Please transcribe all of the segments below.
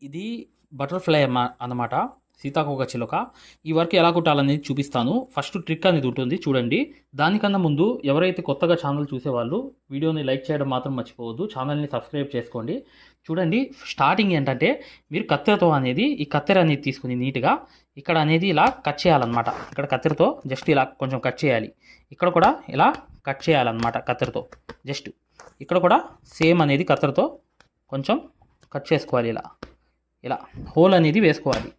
ఇది బటర్‌ఫ్లై అన్నమాట. సీతాకోక చిలుక. ఈ వర్క్ ఎలా కుట్టాలనేది చూపిస్తాను. ఫస్ట్ ట్రిక్ అనేది ఉంటుంది చూడండి. దానికన్నా ముందు ఎవరైతే కొత్తగా ఛానల్ చూసేవాళ్ళు వీడియోని లైక్ చేయడం మాత్రం మర్చిపోవద్దు. ఛానల్‌ని సబ్స్క్రైబ్ చేసుకోండి. చూడండి స్టార్టింగ్ ఏంటంటే మీరు కత్తెరతో అనేది ఈ కత్తెర అనేది తీసుకొని నీట్‌గా ఇక్కడ అనేది ఇలా కట్ చేయాలన్నమాట. ఇక్కడ కత్తెరతో జస్ట్ ఇలా కొంచెం కట్ చేయాలి. ఇక్కడ కూడా ఇలా కట్ చేయాలన్నమాట కత్తెరతో. జస్ట్ ఇక్కడ కూడా సేమ్ అనేది కత్తెరతో కొంచెం కట్ చేసుకోవాలి ఇలా హోల్ అనేది వేసుకోవాలి.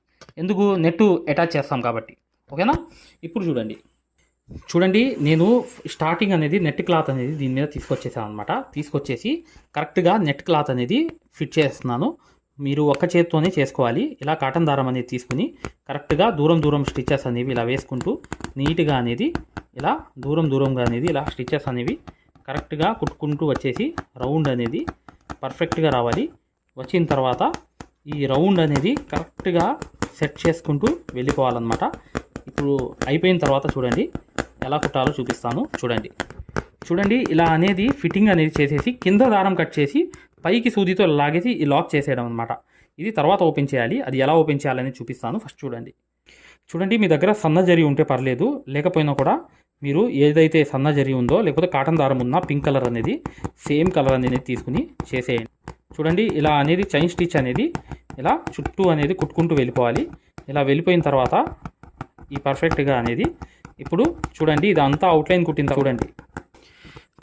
ఎందుకు నెట్టు అటాచ్ చేస్తాం కాబట్టి. ఓకేనా. ఇప్పుడు చూడండి నేను స్టార్టింగ్ అనేది నెట్ క్లాత్ అనేది దీని మీద తీసుకొచ్చేసాను అనమాట. తీసుకొచ్చేసి కరెక్ట్గా నెట్ క్లాత్ అనేది ఫిట్ చేస్తున్నాను. మీరు ఒక్క చేతితోనే చేసుకోవాలి. ఇలా కాటన్ దారం అనేది తీసుకుని కరెక్ట్గా దూరం స్టిచెస్ అనేవి ఇలా వేసుకుంటూ నీట్గా అనేది ఇలా దూరంగా అనేది ఇలా స్టిచెస్ అనేవి కరెక్ట్గా కుట్టుకుంటూ వచ్చేసి రౌండ్ అనేది పర్ఫెక్ట్గా రావాలి. వచ్చిన తర్వాత ఈ రౌండ్ అనేది కరెక్ట్గా సెట్ చేసుకుంటూ వెళ్ళిపోవాలన్నమాట. ఇప్పుడు అయిపోయిన తర్వాత చూడండి ఎలా కుట్టాలో చూపిస్తాను. చూడండి ఇలా అనేది ఫిట్టింగ్ అనేది చేసేసి కింద దారం కట్ చేసి పైకి సూదితో లాగేసి ఈ లాక్ చేసేయడం అనమాట. ఇది తర్వాత ఓపెన్ చేయాలి. అది ఎలా ఓపెన్ చేయాలని చూపిస్తాను. ఫస్ట్ చూడండి మీ దగ్గర సన్న జరి ఉంటే పర్లేదు, లేకపోయినా కూడా మీరు ఏదైతే సన్న జరి ఉందో లేకపోతే కాటన్ దారం ఉన్నా పింక్ కలర్ అనేది సేమ్ కలర్ అనేది తీసుకుని చేసేయండి. చూడండి ఇలా అనేది చైన్ స్టిచ్ అనేది ఇలా చుట్టూ అనేది కుట్టుకుంటూ వెళ్ళిపోవాలి. ఇలా వెళ్ళిపోయిన తర్వాత ఈ పర్ఫెక్ట్గా అనేది ఇప్పుడు చూడండి ఇదంతా అవుట్లైన్ కుట్టిన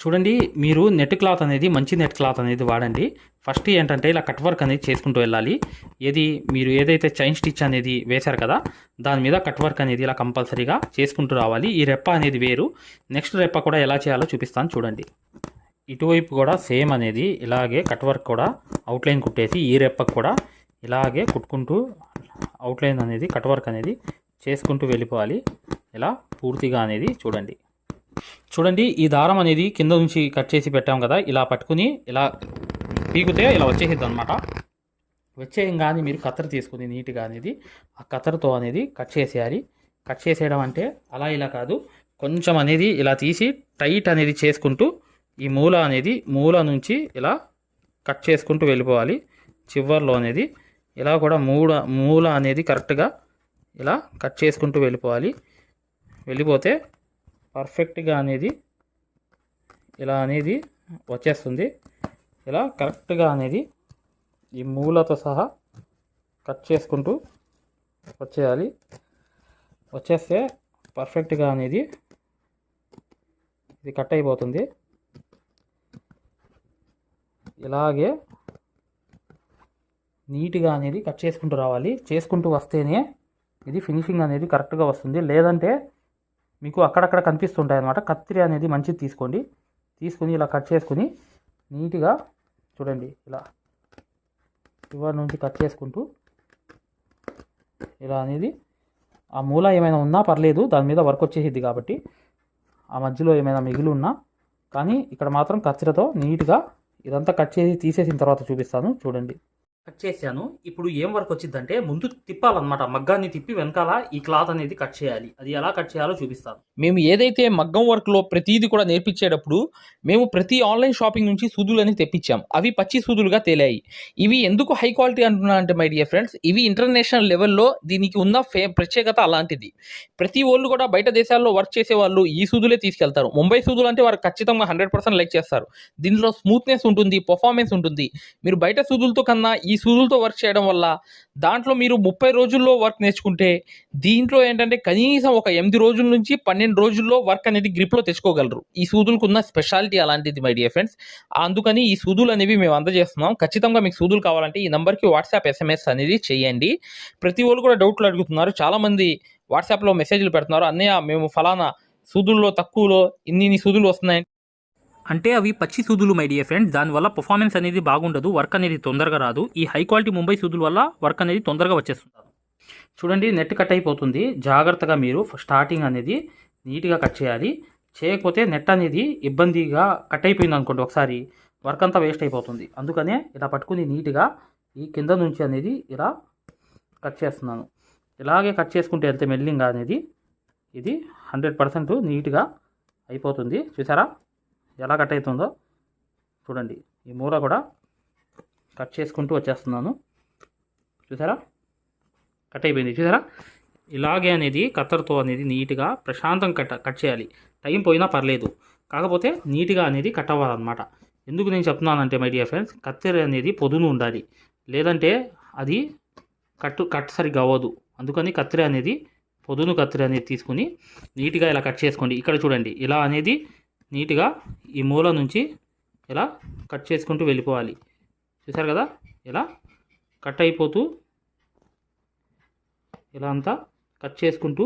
చూడండి మీరు నెట్ క్లాత్ అనేది మంచి నెట్ క్లాత్ అనేది వాడండి. ఫస్ట్ ఏంటంటే ఇలా కట్ వర్క్ అనేది చేసుకుంటూ వెళ్ళాలి. మీరు ఏదైతే చైన్ స్టిచ్ అనేది వేశారు కదా దాని మీద కట్ వర్క్ అనేది ఇలా కంపల్సరీగా చేసుకుంటూ రావాలి. ఈ రెప్ప అనేది వేరు. నెక్స్ట్ రెప్ప కూడా ఎలా చేయాలో చూపిస్తాను చూడండి. ఇటువైపు కూడా సేమ్ అనేది ఇలాగే కట్ వర్క్ కూడా అవుట్లైన్ కుట్టేసి ఈ రెప్పకు కూడా ఇలాగే కుట్టుకుంటూ అవుట్లైన్ అనేది కట్ వర్క్ అనేది చేసుకుంటూ వెళ్ళిపోవాలి. ఇలా పూర్తిగా అనేది చూడండి ఈ దారం అనేది కింద నుంచి కట్ చేసి పెట్టాం కదా, ఇలా పట్టుకుని ఇలా పీకితే ఇలా వచ్చేసిద్ది అనమాట. వచ్చేయంగానే మీరు కత్తెర తీసుకుని నీట్గా అనేది ఆ కత్తెరతో అనేది కట్ చేసేయాలి. కట్ చేసేయడం అంటే అలా ఇలా కాదు, కొంచెం అనేది ఇలా తీసి టైట్ అనేది చేసుకుంటూ ఈ మూల నుంచి ఇలా కట్ చేసుకుంటూ వెళ్ళిపోవాలి. చివర్లో అనేది ఇలా కూడా మూల అనేది కరెక్ట్గా ఇలా కట్ చేసుకుంటూ వెళ్ళిపోతే పర్ఫెక్ట్గా అనేది ఇలా అనేది వచ్చేస్తుంది. ఇలా కరెక్ట్గా అనేది ఈ మూలతో సహా కట్ చేసుకుంటూ వచ్చేస్తే పర్ఫెక్ట్గా అనేది ఇది కట్ అయిపోతుంది. ఇలాగే నీట్గా అనేది కట్ చేసుకుంటూ రావాలి. చేసుకుంటూ వస్తేనే ఇది ఫినిషింగ్ అనేది కరెక్ట్గా వస్తుంది. లేదంటే మీకు అక్కడక్కడ కనిపిస్తుంటాయి అన్నమాట. కత్తిరి అనేది మంచిది తీసుకొని ఇలా కట్ చేసుకుని నీట్గా చూడండి ఇలా చివరి నుంచి కట్ చేసుకుంటూ ఇలా అనేది ఆ మూల ఏమైనా ఉన్నా పర్లేదు, దాని మీద వర్క్ వచ్చేసిద్ది కాబట్టి ఆ మధ్యలో ఏమైనా మిగిలి ఉన్నా కానీ ఇక్కడ మాత్రం కత్తిరతో నీట్గా ఇదంతా కట్ చేసి తీసేసిన తర్వాత చూపిస్తాను చూడండి. కట్ చేశాను. ఇప్పుడు ఏం వర్క్ వచ్చిందంటే ముందు తిప్పాలన్నమాట. మగ్గాన్ని తిప్పి వెనకాల ఈ క్లాత్ అనేది కట్ చేయాలి. అది ఎలా కట్ చేయాలో చూపిస్తాను. మేము ఏదైతే మగ్గం వర్క్లో ప్రతిదీ కూడా నేర్పించేటప్పుడు మేము ప్రతి ఆన్లైన్ షాపింగ్ నుంచి సూదులు అని తెప్పించాం. అవి పచ్చి సూదులుగా తేలాయి. ఇవి ఎందుకు హై క్వాలిటీ అంటున్నా అంటే మై డియర్ ఫ్రెండ్స్, ఇవి ఇంటర్నేషనల్ లెవెల్లో దీనికి ఉన్న ప్రత్యేకత అలాంటిది. ప్రతి వాళ్ళు కూడా బయట దేశాల్లో వర్క్ చేసే వాళ్ళు ఈ సూదులే తీసుకెళ్తారు. ముంబై సూదులు అంటే వారు ఖచ్చితంగా 100% లైక్ చేస్తారు. దీనిలో స్మూత్నెస్ ఉంటుంది, పర్ఫార్మెన్స్ ఉంటుంది. మీరు బయట సూదులతో కన్నా ఈ సూదులతో వర్క్ చేయడం వల్ల దాంట్లో మీరు 30 రోజుల్లో వర్క్ నేర్చుకుంటే దీంట్లో ఏంటంటే కనీసం ఒక 8 రోజుల నుంచి 12 రోజుల్లో వర్క్ అనేది గ్రిప్లో తెచ్చుకోగలరు. ఈ సూదులకు ఉన్న స్పెషాలిటీ అలాంటిది మై డియర్ ఫ్రెండ్స్. అందుకని ఈ సూదులు అనేవి మేము అందజేస్తున్నాం. ఖచ్చితంగా మీకు సూదులు కావాలంటే ఈ నెంబర్కి వాట్సాప్ SMS అనేది చేయండి. ప్రతి వాళ్ళు కూడా డౌట్లు అడుగుతున్నారు. చాలామంది వాట్సాప్లో మెసేజ్లు పెడుతున్నారు, అన్నయ్య మేము ఫలానా సూదుల్లో తక్కువలో ఇన్ని సూదులు వస్తున్నాయి అంటే అవి పచ్చి సూదులు మై డియర్ ఫ్రెండ్స్. దానివల్ల పర్ఫార్మెన్స్ అనేది బాగుండదు, వర్క్ అనేది తొందరగా రాదు. ఈ హై క్వాలిటీ ముంబై సూదుల వల్ల వర్క్ అనేది తొందరగా వచ్చేస్తుంది. చూడండి నెట్ కట్ అయిపోతుంది. జాగ్రత్తగా మీరు స్టార్టింగ్ అనేది నీట్గా కట్ చేయాలి. చేయకపోతే నెట్ అనేది ఇబ్బందిగా కట్ అయిపోయింది అనుకోండి ఒకసారి, వర్క్ అంతా వేస్ట్ అయిపోతుంది. అందుకనే ఇలా పట్టుకుని నీట్గా ఈ కింద నుంచి అనేది ఇలా కట్ చేస్తున్నాను. ఇలాగే కట్ చేసుకుంటే వెళ్తే మెల్లింగ్ అనేది ఇది 100% నీట్గా అయిపోతుంది. చూసారా ఎలా కట్ అవుతుందో చూడండి. ఈ మూల కూడా కట్ చేసుకుంటూ వచ్చేస్తున్నాను. చూసారా కట్ అయిపోయింది చూసారా. ఇలాగే అనేది కత్తెరతో అనేది నీట్గా ప్రశాంతం కట్ చేయాలి. టైం పోయినా పర్లేదు, కాకపోతే నీట్గా అనేది కట్ అవ్వాలన్నమాట. ఎందుకు నేను చెప్తున్నానంటే మై డియర్ ఫ్రెండ్స్, కత్తెర అనేది పొదును ఉండాలి, లేదంటే అది కట్ సరిగ్గా అవ్వదు. అందుకని కత్తెర అనేది పొదును కత్తెర అనేది తీసుకుని నీట్గా ఇలా కట్ చేసుకోండి. ఇక్కడ చూడండి, ఇలా అనేది నీట్గా ఈ మూల నుంచి ఇలా కట్ చేసుకుంటూ వెళ్ళిపోవాలి. చూసారు కదా, ఇలా కట్ అయిపోతూ ఇలా అంతా కట్ చేసుకుంటూ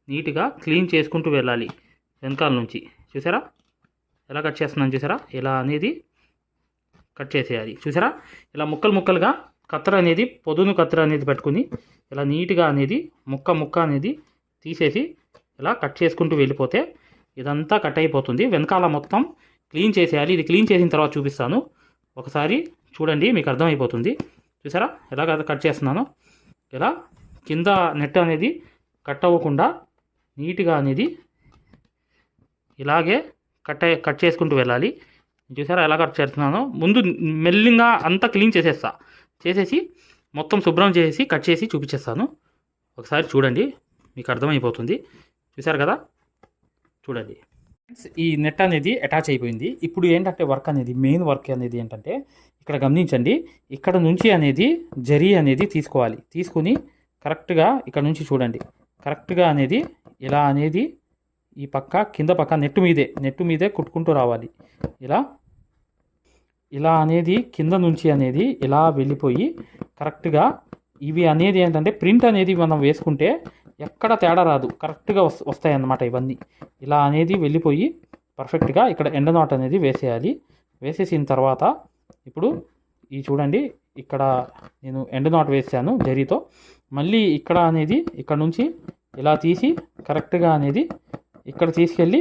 నీట్గా క్లీన్ చేసుకుంటూ వెళ్ళాలి వెనకాల నుంచి. చూసారా ఎలా కట్ చేస్తున్నాను చూసారా, ఇలా అనేది కట్ చేసేయాలి. చూసారా ఇలా ముక్కలుగా కత్తెర అనేది పొదును కత్తెర అనేది పెట్టుకుని ఇలా నీట్గా అనేది ముక్క అనేది తీసేసి ఇలా కట్ చేసుకుంటూ వెళ్ళిపోతే ఇదంతా కట్ అయిపోతుంది. వెనకాల మొత్తం క్లీన్ చేసేయాలి. ఇది క్లీన్ చేసిన తర్వాత చూపిస్తాను, ఒకసారి చూడండి, మీకు అర్థమైపోతుంది. చూసారా ఎలా కట్ చేస్తున్నాను. ఇలా కింద నెట్ అనేది కట్ అవ్వకుండా నీట్గా అనేది ఇలాగే కట్ చేసుకుంటూ వెళ్ళాలి. చూసారా ఎలా కట్ చేస్తున్నానో. ముందు మెల్లిగా అంతా క్లీన్ చేసేసి మొత్తం శుభ్రం చేసి కట్ చేసి చూపించేస్తాను. ఒకసారి చూడండి, మీకు అర్థమైపోతుంది. చూసారు కదా, చూడండి ఈ నెట్ అనేది అటాచ్ అయిపోయింది. ఇప్పుడు ఏంటంటే వర్క్ అనేది మెయిన్ వర్క్ అనేది ఏంటంటే ఇక్కడ గమనించండి, ఇక్కడ నుంచి అనేది జరీ అనేది తీసుకోవాలి. తీసుకుని కరెక్ట్గా ఇక్కడ నుంచి చూడండి, కరెక్ట్గా అనేది ఇలా అనేది ఈ పక్క కింద పక్క నెట్టు మీదే కుట్టుకుంటూ రావాలి. ఇలా అనేది కింద నుంచి అనేది ఇలా వెళ్ళిపోయి కరెక్ట్గా ఇవి అనేది ఏంటంటే ప్రింట్ అనేది మనం వేసుకుంటే ఎక్కడ తేడా రాదు, కరెక్ట్గా వస్తాయి అన్నమాట. ఇవన్నీ ఇలా అనేది వెళ్ళిపోయి పర్ఫెక్ట్గా ఇక్కడ ఎండ్ నాట్ అనేది వేసేయాలి. వేసేసిన తర్వాత ఇప్పుడు ఈ చూడండి, ఇక్కడ నేను ఎండ్ నాట్ వేసాను జరీతో. మళ్ళీ ఇక్కడ అనేది ఇక్కడ నుంచి ఇలా తీసి కరెక్ట్గా అనేది ఇక్కడ తీసుకెళ్ళి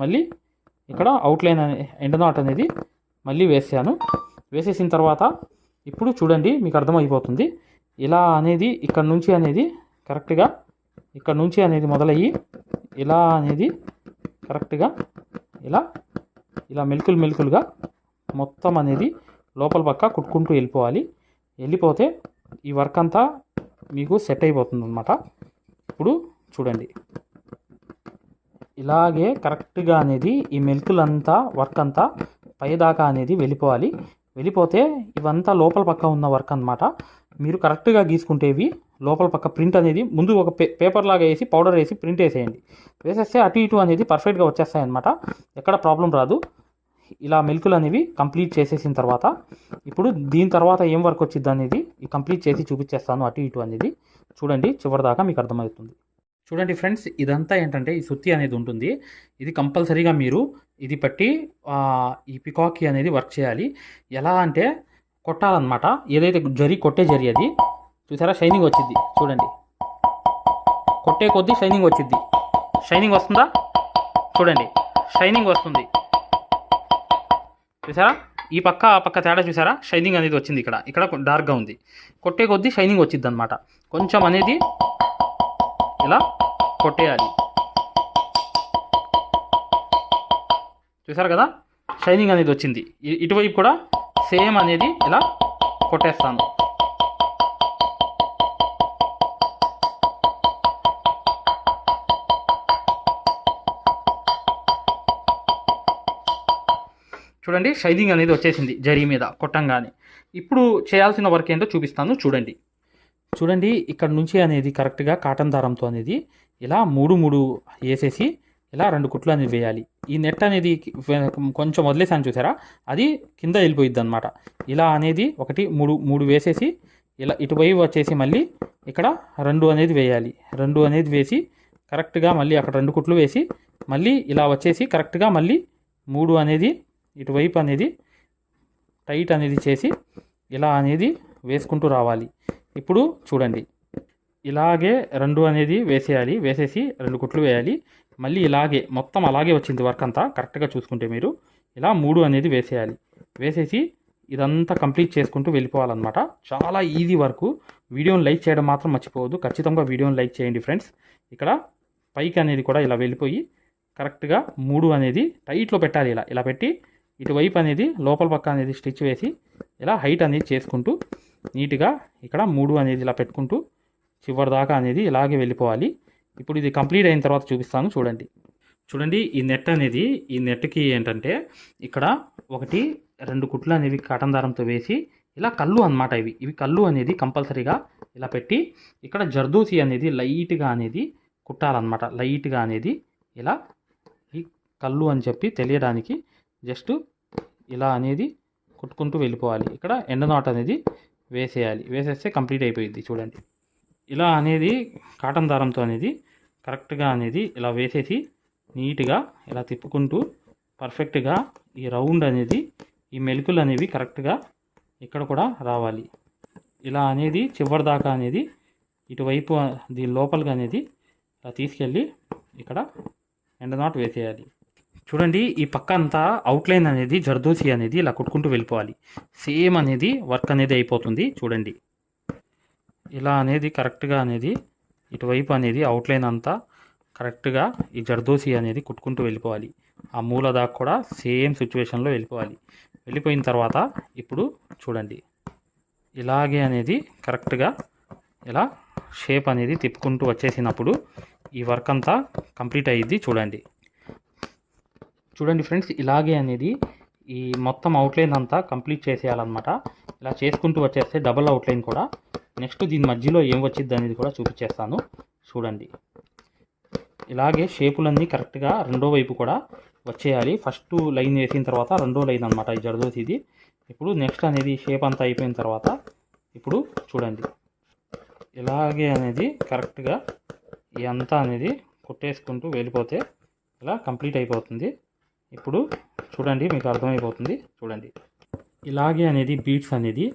మళ్ళీ ఇక్కడ అవుట్లైన్ ఎండ్ నాట్ అనేది మళ్ళీ వేసాను. వేసేసిన తర్వాత ఇప్పుడు చూడండి, మీకు అర్థమైపోతుంది. ఇలా అనేది ఇక్కడ నుంచి అనేది కరెక్ట్గా ఇక్కడ నుంచి అనేది మొదలయ్యి ఇలా అనేది కరెక్ట్గా ఇలా మెలుకులుగా మొత్తం అనేది లోపల పక్క కుట్టుకుంటూ వెళ్ళిపోతే ఈ వర్క్ అంతా మీకు సెట్ అయిపోతుంది అన్నమాట. ఇప్పుడు చూడండి, ఇలాగే కరెక్ట్గా అనేది ఈ మెలుకులంతా వర్క్ అంతా పైదాకా అనేది వెళ్ళిపోతే ఇవంతా లోపల పక్క ఉన్న వర్క్ అన్నమాట. మీరు కరెక్ట్గా గీసుకుంటేవి లోపల పక్క ప్రింట్ అనేది ముందు ఒక పేపర్ లాగా వేసి పౌడర్ వేసి ప్రింట్ వేసేయండి. వేసేస్తే అటు ఇటు అనేది పర్ఫెక్ట్గా వచ్చేస్తాయి అన్నమాట, ఎక్కడ ప్రాబ్లం రాదు. ఇలా మెలుకులు అనేవి కంప్లీట్ చేసేసిన తర్వాత ఇప్పుడు దీని తర్వాత ఏం వర్క్ వచ్చింది అనేది కంప్లీట్ చేసి చూపించేస్తాను. అటు ఇటు అనేది చూడండి, చివరిదాకా మీకు అర్థమవుతుంది. చూడండి ఫ్రెండ్స్, ఇదంతా ఏంటంటే ఈ సుత్తి అనేది ఉంటుంది. ఇది కంపల్సరీగా మీరు ఇది పెట్టి ఈ పికాకీ అనేది వర్క్ చేయాలి. ఎలా అంటే కొట్టాలన్నమాట. ఏదైతే కొట్టే జరి అది చూసారా, షైనింగ్ వచ్చింది చూడండి. కొట్టే కొద్దీ షైనింగ్ వచ్చింది. షైనింగ్ వస్తుందా చూడండి, షైనింగ్ వస్తుంది. చూసారా ఈ పక్క ఆ పక్క తేడా చూసారా, షైనింగ్ అనేది వచ్చింది. ఇక్కడ డార్క్గా ఉంది. కొట్టే కొద్దీ షైనింగ్ వచ్చింది అనమాట. కొంచెం అనేది ఇలా కొట్టేయాలి. చూసారు కదా, షైనింగ్ అనేది వచ్చింది. ఇటువైపు కూడా సేమ్ అనేది ఇలా కొట్టేస్తాను. చూడండి, షైనింగ్ అనేది వచ్చేసింది జరీ మీద కొట్టంగానే. ఇప్పుడు చేయాల్సిన వర్క్ ఏంటో చూపిస్తాను చూడండి. ఇక్కడ నుంచి అనేది కరెక్ట్గా కాటన్ దారంతో అనేది ఇలా మూడు వేసేసి ఇలా 2 కుట్లు అనేది వేయాలి. ఈ నెట్ అనేది కొంచెం వదిలేసాను చూసారా, అది కింద వెళ్ళిపోయిద్ది అనమాట. ఇలా అనేది 3 వేసేసి ఇలా ఇటువైపు వచ్చేసి మళ్ళీ ఇక్కడ 2 అనేది వేయాలి. 2 అనేది వేసి కరెక్ట్గా మళ్ళీ అక్కడ 2 కుట్లు వేసి మళ్ళీ ఇలా వచ్చేసి కరెక్ట్గా మళ్ళీ 3 అనేది ఇటువైపు అనేది టైట్ అనేది చేసి ఇలా అనేది వేసుకుంటూ రావాలి. ఇప్పుడు చూడండి, ఇలాగే 2 అనేది వేసేయాలి. వేసేసి 2 కుట్లు వేయాలి. మళ్ళీ ఇలాగే మొత్తం అలాగే వచ్చింది వర్క్ అంతా. కరెక్ట్గా చూసుకుంటే మీరు ఇలా 3 అనేది వేసేయాలి. వేసేసి ఇదంతా కంప్లీట్ చేసుకుంటూ వెళ్ళిపోవాలన్నమాట. చాలా ఈజీ వర్క్. వీడియోని లైక్ చేయడం మాత్రం మర్చిపోవద్దు. ఖచ్చితంగా వీడియోని లైక్ చేయండి ఫ్రెండ్స్. ఇక్కడ పైకి అనేది కూడా ఇలా వెళ్ళిపోయి కరెక్ట్గా 3 అనేది టైట్లో పెట్టాలి. ఇలా పెట్టి ఇటువైపు అనేది లోపల పక్క అనేది స్టిచ్ వేసి ఇలా హైట్ అనేది చేసుకుంటూ నీట్గా ఇక్కడ 3 అనేది ఇలా పెట్టుకుంటూ చివరి దాకా అనేది ఇలాగే వెళ్ళిపోవాలి. ఇప్పుడు ఇది కంప్లీట్ అయిన తర్వాత చూపిస్తాను చూడండి. చూడండి ఈ నెట్కి ఏంటంటే ఇక్కడ 1, 2 కుట్లు అనేవి కాటన్ దారంతో వేసి ఇలా కళ్ళు అన్నమాట. ఇవి కళ్ళు అనేది కంపల్సరీగా ఇలా పెట్టి ఇక్కడ జర్దోసి అనేది లైట్గా అనేది కుట్టాలన్నమాట. లైట్గా అనేది ఇలా ఈ కళ్ళు అని చెప్పి తెలియడానికి జస్ట్ ఇలా అనేది కుట్టుకుంటూ వెళ్ళిపోవాలి. ఇక్కడ ఎండ్ నాట్ అనేది వేసేయాలి. వేసేస్తే కంప్లీట్ అయిపోయింది. చూడండి ఇలా అనేది కాటన్ దారంతో అనేది కరెక్ట్గా అనేది ఇలా వేసేసి నీట్గా ఇలా తిప్పుకుంటూ పర్ఫెక్ట్గా ఈ రౌండ్ అనేది ఈ మెలికలు అనేవి కరెక్ట్గా ఇక్కడ కూడా రావాలి. ఇలా అనేది చివరి దాకా అనేది ఇటువైపు దీని లోపలికి అనేది ఇలా తీసుకెళ్ళి ఇక్కడ ఎండ్ నాట్ వేసేయాలి. చూడండి ఈ పక్క అంతా అవుట్లైన్ అనేది జర్దోసి అనేది ఇలా కుట్టుకుంటూ వెళ్ళిపోవాలి. సేమ్ అనేది వర్క్ అనేది అయిపోతుంది. చూడండి ఇలా అనేది కరెక్ట్గా అనేది ఇటువైపు అనేది అవుట్లైన్ అంతా కరెక్ట్గా ఈ జర్దోసి అనేది కుట్టుకుంటూ వెళ్ళిపోవాలి. ఆ మూల దాకా కూడా సేమ్ సిచ్యువేషన్లో వెళ్ళిపోవాలి. వెళ్ళిపోయిన తర్వాత ఇప్పుడు చూడండి ఇలాగే అనేది కరెక్ట్గా ఇలా షేప్ అనేది తిప్పుకుంటూ వచ్చేసినప్పుడు ఈ వర్క్ అంతా కంప్లీట్ అయ్యిద్ది. చూడండి ఫ్రెండ్స్ ఇలాగే అనేది ఈ మొత్తం అవుట్లైన్ అంతా కంప్లీట్ చేసేయాలన్నమాట. ఇలా చేసుకుంటూ వచ్చేస్తే డబుల్ అవుట్లైన్ కూడా నెక్స్ట్ దీని మధ్యలో ఏం వచ్చింది అనేది కూడా చూపించేస్తాను. చూడండి ఇలాగే షేపులన్నీ కరెక్ట్గా రెండో వైపు కూడా వచ్చేయాలి. ఫస్ట్ లైన్ వేసిన తర్వాత రెండో లైన్ అనమాట ఈ జర్దోసిది. ఇప్పుడు నెక్స్ట్ అనేది షేప్ అంతా అయిపోయిన తర్వాత ఇప్పుడు చూడండి ఇలాగే అనేది కరెక్ట్గా ఈ అంతా అనేది కుట్టేసుకుంటూ వెళ్ళిపోతే ఇలా కంప్లీట్ అయిపోతుంది. ఇప్పుడు చూడండి మీకు అర్థమైపోతుంది. చూడండి ఇలాగే అనేది బీట్స్ అనేది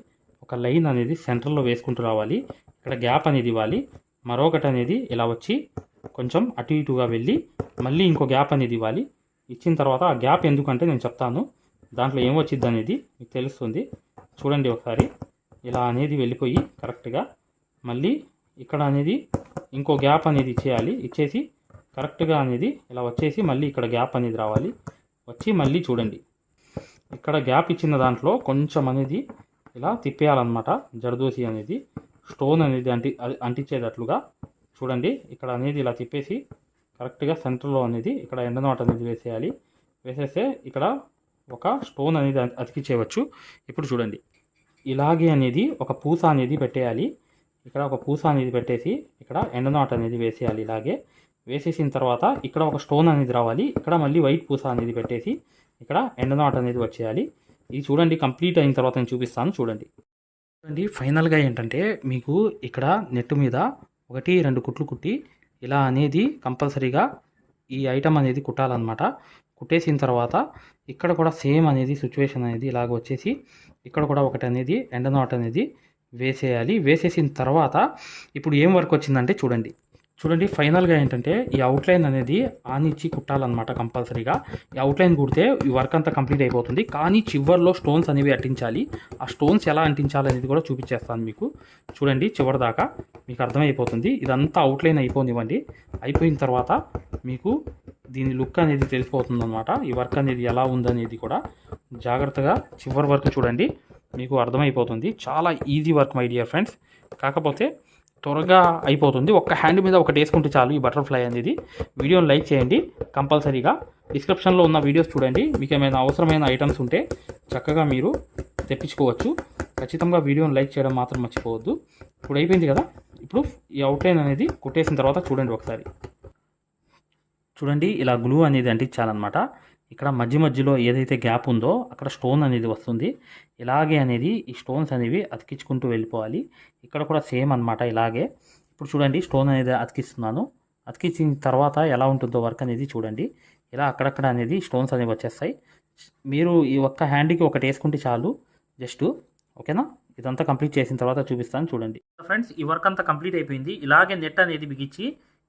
ఒక లైన్ అనేది సెంటర్లో వేసుకుంటూ రావాలి. ఇక్కడ గ్యాప్ అనేది ఇవ్వాలి. మరొకటి అనేది ఇలా వచ్చి కొంచెం అటు ఇటుగా వెళ్ళి మళ్ళీ ఇంకో గ్యాప్ అనేది ఇవ్వాలి. ఇచ్చిన తర్వాత ఆ గ్యాప్ ఎందుకంటే నేను చెప్తాను. దాంట్లో ఏం వచ్చింది అనేది మీకు తెలుస్తుంది. చూడండి ఒకసారి ఇలా అనేది వెళ్ళిపోయి కరెక్ట్గా మళ్ళీ ఇక్కడ అనేది ఇంకో గ్యాప్ అనేది ఇచ్చేయాలి. ఇచ్చేసి కరెక్ట్గా అనేది ఇలా వచ్చేసి మళ్ళీ ఇక్కడ గ్యాప్ అనేది రావాలి. వచ్చి మళ్ళీ చూడండి ఇక్కడ గ్యాప్ ఇచ్చిన దాంట్లో కొంచెం అనేది ఇలా తిప్పేయాలన్నమాట. జర్దోసి అనేది స్టోన్ అనేది అంటించేటట్లుగా చూడండి ఇక్కడ అనేది ఇలా తిప్పేసి కరెక్ట్గా సెంటర్లో అనేది ఇక్కడ ఎండ్ నాట్ అనేది వేసేయాలి. వేసేస్తే ఇక్కడ ఒక స్టోన్ అనేది అతికించేయవచ్చు. ఇప్పుడు చూడండి ఇలాగే అనేది ఒక పూస అనేది పెట్టేయాలి. ఇక్కడ ఒక పూస అనేది పెట్టేసి ఇక్కడ ఎండ్ నాట్ అనేది వేసేయాలి. ఇలాగే వేసేసిన తర్వాత ఇక్కడ ఒక స్టోన్ అనేది రావాలి. ఇక్కడ మళ్ళీ వైట్ పూస అనేది పెట్టేసి ఇక్కడ ఎండ్ నాట్ అనేది వచ్చేయాలి. ఇది చూడండి కంప్లీట్ అయిన తర్వాత నేను చూపిస్తాను. చూడండి ఫైనల్గా ఏంటంటే మీకు ఇక్కడ నెట్ మీద 1, 2 కుట్లు కుట్టి ఇలా అనేది కంపల్సరీగా ఈ ఐటమ్ అనేది కుట్టాలన్నమాట. కుట్టేసిన తర్వాత ఇక్కడ కూడా సేమ్ అనేది సిచ్యువేషన్ అనేది ఇలాగ వచ్చేసి ఇక్కడ కూడా ఒకటి అనేది ఎండ్ నాట్ అనేది వేసేయాలి. వేసేసిన తర్వాత ఇప్పుడు ఏం వర్క్ వచ్చిందంటే చూడండి ఫైనల్గా ఏంటంటే ఈ అవుట్లైన్ అనేది ఆనిచ్చి కుట్టాలన్నమాట. కంపల్సరీగా ఈ అవుట్లైన్ కుడితే ఈ వర్క్ అంతా కంప్లీట్ అయిపోతుంది. కానీ చివర్లో స్టోన్స్ అనేవి అంటించాలి. ఆ స్టోన్స్ ఎలా అంటించాలనేది కూడా చూపించేస్తాను మీకు. చూడండి చివరి దాకా మీకు అర్థమైపోతుంది. ఇదంతా అవుట్లైన్ అయిపోనివ్వండి. అయిపోయిన తర్వాత మీకు దీని లుక్ అనేది తెలిసిపోతుంది అనమాట. ఈ వర్క్ అనేది ఎలా ఉందనేది కూడా జాగ్రత్తగా చివరి వరకు చూడండి మీకు అర్థమైపోతుంది. చాలా easy work my dear friends. కాకపోతే త్వరగా అయిపోతుంది. ఒక్క హ్యాండ్ మీద ఒకటి వేసుకుంటే చాలు ఈ బటర్ఫ్లై అనేది. వీడియోని లైక్ చేయండి కంపల్సరీగా. డిస్క్రిప్షన్లో ఉన్న వీడియోస్ చూడండి. మీకు ఏమైనా అవసరమైన ఐటమ్స్ ఉంటే చక్కగా మీరు తెప్పించుకోవచ్చు. ఖచ్చితంగా వీడియోని లైక్ చేయడం మాత్రం మర్చిపోవద్దు. ఇప్పుడు అయిపోయింది కదా. ఇప్పుడు ఈ అవుట్లైన్ అనేది కుట్టేసిన తర్వాత చూడండి ఒకసారి. చూడండి ఇలా గ్లూ అనేది అంటించాలన్నమాట. ఇక్కడ మధ్యలో ఏదైతే గ్యాప్ ఉందో అక్కడ స్టోన్ అనేది వస్తుంది. ఇలాగే అనేది ఈ స్టోన్స్ అనేవి అతికించుకుంటూ వెళ్ళిపోవాలి. ఇక్కడ కూడా సేమ్ అన్నమాట ఇలాగే. ఇప్పుడు చూడండి స్టోన్ అనేది అతికిస్తున్నాను. అతికించిన తర్వాత ఎలా ఉంటుందో వర్క్ అనేది చూడండి. ఇలా అక్కడక్కడ అనేది స్టోన్స్ అనేవి వచ్చేస్తాయి. మీరు ఈ ఒక్క హ్యాండ్కి ఒకటి వేసుకుంటే చాలు జస్ట్. ఓకేనా. ఇదంతా కంప్లీట్ చేసిన తర్వాత చూపిస్తాను చూడండి. ఫ్రెండ్స్ ఈ వర్క్ అంతా కంప్లీట్ అయిపోయింది. ఇలాగే నెట్ అనేది బిగించి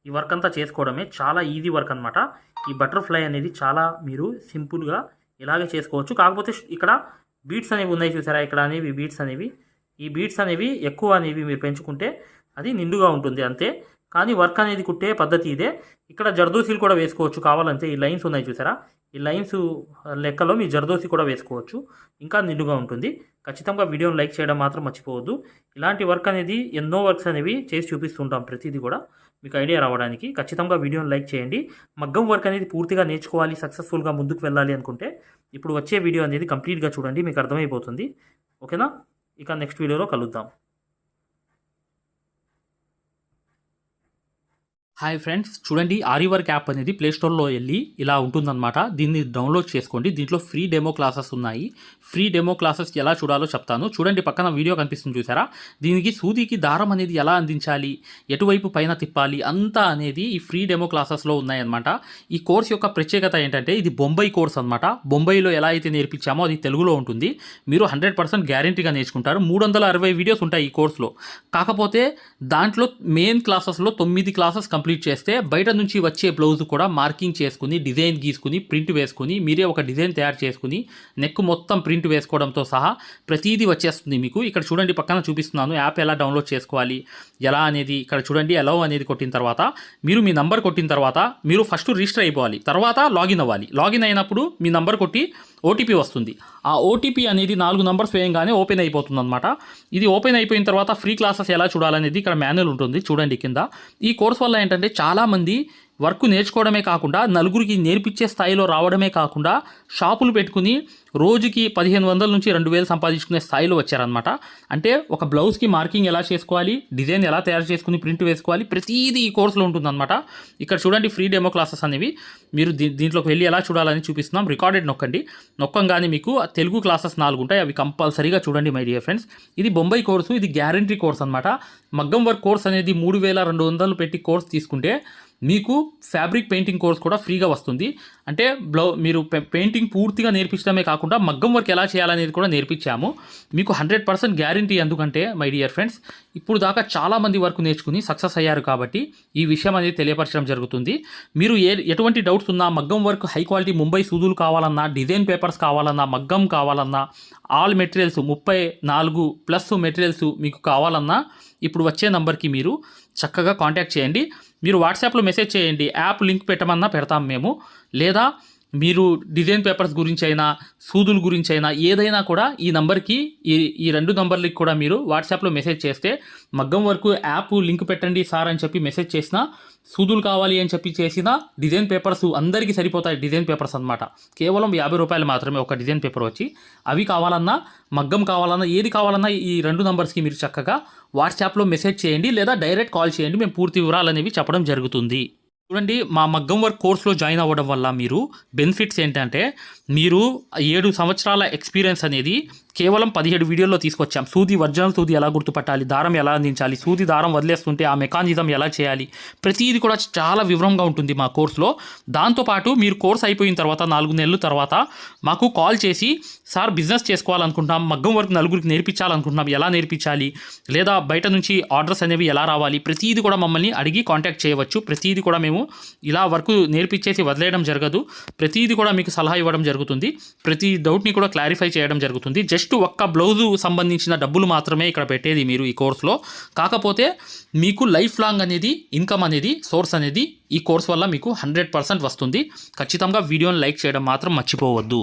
ఈ వర్క్ అంతా చేసుకోవడమే చాలా ఈజీ వర్క్ అనమాట. ఈ బటర్ఫ్లై అనేది చాలా మీరు సింపుల్గా ఇలాగే చేసుకోవచ్చు. కాకపోతే ఇక్కడ బీట్స్ అనేవి ఉన్నాయి చూసారా, ఇక్కడ అనేవి బీట్స్ అనేవి, ఈ బీట్స్ అనేవి ఎక్కువ అనేవి మీరు పెంచుకుంటే అది నిండుగా ఉంటుంది అంతే. కానీ వర్క్ అనేది కుట్టే పద్ధతి ఇదే. ఇక్కడ జర్దోసీలు కూడా వేసుకోవచ్చు కావాలంటే. ఈ లైన్స్ ఉన్నాయి చూసారా, ఈ లైన్స్ లెక్కలో మీ జర్దోసి కూడా వేసుకోవచ్చు, ఇంకా నిండుగా ఉంటుంది. ఖచ్చితంగా వీడియోని లైక్ చేయడం మాత్రం మర్చిపోవద్దు. ఇలాంటి వర్క్ అనేది ఎన్నో వర్క్స్ అనేవి చేసి చూపిస్తుంటాం ప్రతిదీ కూడా మీకు ఐడియా రావడానికి. ఖచ్చితంగా వీడియోని లైక్ చేయండి. మగ్గం వర్క్ అనేది పూర్తిగా నేర్చుకోవాలి, సక్సెస్ఫుల్గా ముందుకు వెళ్ళాలి అనుకుంటే ఇప్పుడు వచ్చే వీడియో అనేది కంప్లీట్గా చూడండి, మీకు అర్థమైపోతుంది. ఓకేనా? ఇక నెక్స్ట్ వీడియోలో కలుద్దాం. హాయ్ ఫ్రెండ్స్, చూడండి ఆరి వర్క్ యాప్ అనేది ప్లేస్టోర్లో వెళ్ళి ఇలా ఉంటుందన్నమాట. దీన్ని డౌన్లోడ్ చేసుకోండి. దీంట్లో ఫ్రీ డెమో క్లాసెస్ ఉన్నాయి. ఫ్రీ డెమో క్లాసెస్ ఎలా చూడాలో చెప్తాను. చూడండి, పక్కన వీడియో కనిపిస్తుంది చూసారా? దీనికి సూదికి దారం అనేది ఎలా అందించాలి, ఎటువైపు పైన తిప్పాలి అంతా అనేది ఈ ఫ్రీ డెమో క్లాసెస్లో ఉన్నాయన్నమాట. ఈ కోర్స్ యొక్క ప్రత్యేకత ఏంటంటే ఇది బొంబాయి కోర్స్ అనమాట. బొంబాయిలో ఎలా అయితే నేర్పించామో అది తెలుగులో ఉంటుంది. మీరు 100% గ్యారంటీగా నేర్చుకుంటారు. 360 వీడియోస్ ఉంటాయి ఈ కోర్సులో. కాకపోతే దాంట్లో మెయిన్ క్లాసెస్లో 9 క్లాసెస్ కంప్లీట్ చేస్తే బయట నుంచి వచ్చే బ్లౌజ్ కూడా మార్కింగ్ చేసుకుని, డిజైన్ గీసుకుని, ప్రింట్ వేసుకుని, మీరే ఒక డిజైన్ తయారు చేసుకుని, నెక్ మొత్తం ప్రింట్ వేసుకోవడంతో సహా ప్రతిదీ వచ్చేస్తుంది మీకు. ఇక్కడ చూడండి, పక్కన చూపిస్తున్నాను యాప్ ఎలా డౌన్లోడ్ చేసుకోవాలి ఎలా అనేది. ఇక్కడ చూడండి, అలౌ అనేది కొట్టిన తర్వాత మీరు మీ నంబర్ కొట్టిన తర్వాత మీరు ఫస్ట్ రిజిస్టర్ అయిపోవాలి, తర్వాత లాగిన్ అవ్వాలి. లాగిన్ అయినప్పుడు మీ నంబర్ కొట్టి ఓటీపీ వస్తుంది. ఆ ఓటీపీ అనేది 4 నంబర్స్ వేయంగానే ఓపెన్ అయిపోతుంది అనమాట. ఇది ఓపెన్ అయిపోయిన తర్వాత ఫ్రీ క్లాసెస్ ఎలా చూడాలనేది ఇక్కడ మాన్యువల్ ఉంటుంది చూడండి కింద. ఈ కోర్స్ వల్ల ఏంటంటే చాలామంది వర్క్ నేర్చుకోవడమే కాకుండా నలుగురికి నేర్పించే స్థాయిలో రావడమే కాకుండా షాపులు పెట్టుకుని రోజుకి 1500 నుంచి 2000 సంపాదించుకునే స్థాయిలో వచ్చారనమాట. అంటే ఒక బ్లౌజ్కి మార్కింగ్ ఎలా చేసుకోవాలి, డిజైన్ ఎలా తయారు చేసుకుని ప్రింట్ వేసుకోవాలి, ప్రతిదీ ఈ కోర్సులో ఉంటుందన్నమాట. ఇక్కడ చూడండి ఫ్రీ డెమో క్లాసెస్ అనేవి మీరు దీంట్లోకి వెళ్ళి ఎలా చూడాలని చూపిస్తున్నాం. రికార్డెడ్ నొక్కండి. నొక్కంగానే మీకు తెలుగు క్లాసెస్ 4 ఉంటాయి. అవి కంపల్సరీగా చూడండి మై డియర్ ఫ్రెండ్స్. ఇది బొంబాయి కోర్సు, ఇది గ్యారంటీ కోర్స్ అనమాట. మగ్గం వర్క్ కోర్స్ అనేది 3200 పెట్టి కోర్స్ తీసుకుంటే మీకు ఫ్యాబ్రిక్ పెయింటింగ్ కోర్స్ కూడా ఫ్రీగా వస్తుంది. అంటే మీరు పెయింటింగ్ పూర్తిగా నేర్పించడమే కాకుండా మగ్గం వర్క్ ఎలా చేయాలనేది కూడా నేర్పించాము మీకు. 100% గ్యారంటీ. ఎందుకంటే మై డియర్ ఫ్రెండ్స్, ఇప్పుడు దాకా చాలామంది వర్క్ నేర్చుకుని సక్సెస్ అయ్యారు కాబట్టి ఈ విషయం అనేది తెలియపరచడం జరుగుతుంది. మీరు ఎటువంటి డౌట్స్ ఉన్నా, మగ్గం వర్క్ హై క్వాలిటీ ముంబై సూదులు కావాలన్నా, డిజైన్ పేపర్స్ కావాలన్నా, మగ్గం కావాలన్నా, ఆల్ మెటీరియల్స్ 34+ మెటీరియల్స్ మీకు కావాలన్నా ఇప్పుడు వచ్చే నంబర్కి మీరు చక్కగా కాంటాక్ట్ చేయండి. మీరు వాట్సాప్లో మెసేజ్ చేయండి, యాప్ లింక్ పెట్టమన్నా పెడతాం మేము. లేదా మీరు డిజైన్ పేపర్స్ గురించి అయినా, సూదుల గురించి అయినా ఏదైనా కూడా ఈ నంబర్కి, ఈ 2 నంబర్లకి కూడా మీరు వాట్సాప్లో మెసేజ్ చేస్తే మగ్గం వరకు యాప్ లింక్ పెట్టండి సార్ అని చెప్పి మెసేజ్ చేసినా, సూదులు కావాలి అని చెప్పి చేసిన డిజైన్ పేపర్స్ అందరికీ సరిపోతాయి. డిజైన్ పేపర్స్ అనమాట. కేవలం 50 రూపాయలు మాత్రమే ఒక డిజైన్ పేపర్ వచ్చి. అవి కావాలన్నా, మగ్గం కావాలన్నా, ఏది కావాలన్నా ఈ 2 నంబర్స్కి మీరు చక్కగా వాట్సాప్లో మెసేజ్ చేయండి, లేదా డైరెక్ట్ కాల్ చేయండి. మేము పూర్తి వివరాలు అనేవి చెప్పడం జరుగుతుంది. చూడండి, మా మగ్గం వర్క్ కోర్సులో జాయిన్ అవ్వడం వల్ల మీరు బెనిఫిట్స్ ఏంటంటే, మీరు 7 సంవత్సరాల ఎక్స్పీరియన్స్ అనేది కేవలం 17 వీడియోల్లో తీసుకొచ్చాం. సూది, ఒరిజినల్ సూది ఎలా గుర్తుపట్టాలి, దారం ఎలా అందించాలి, సూది దారం వదిలేస్తుంటే ఆ మెకానిజం ఎలా చేయాలి, ప్రతిదీ కూడా చాలా వివరంగా ఉంటుంది మా కోర్సులో. దాంతోపాటు మీరు కోర్స్ అయిపోయిన తర్వాత 4 నెలల తర్వాత మాకు కాల్ చేసి, సార్ బిజినెస్ చేసుకోవాలనుకుంటున్నాం, మగ్గం వర్క్ నలుగురికి నేర్పించాలనుకుంటున్నాం, ఎలా నేర్పించాలి, లేదా బయట నుంచి ఆర్డర్స్ అనేవి ఎలా రావాలి, ప్రతిదీ కూడా మమ్మల్ని అడిగి కాంటాక్ట్ చేయవచ్చు. ప్రతిదీ కూడా మేము ఇలా వర్క్ నేర్పించేసి వదిలేయడం జరగదు. ప్రతిదీ కూడా మీకు సలహా ఇవ్వడం జరుగుతుంది. ప్రతి డౌట్ని కూడా క్లారిఫై చేయడం జరుగుతుంది. జస్ట్ ఒక్క బ్లౌజు సంబంధించిన డబ్బులు మాత్రమే ఇక్కడ పెట్టేది మీరు ఈ కోర్సులో. కాకపోతే మీకు లైఫ్ లాంగ్ అనేది ఇన్కమ్ అనేది, సోర్స్ అనేది ఈ కోర్స్ వల్ల మీకు 100% వస్తుంది. ఖచ్చితంగా వీడియోని లైక్ చేయడం మాత్రం మర్చిపోవద్దు.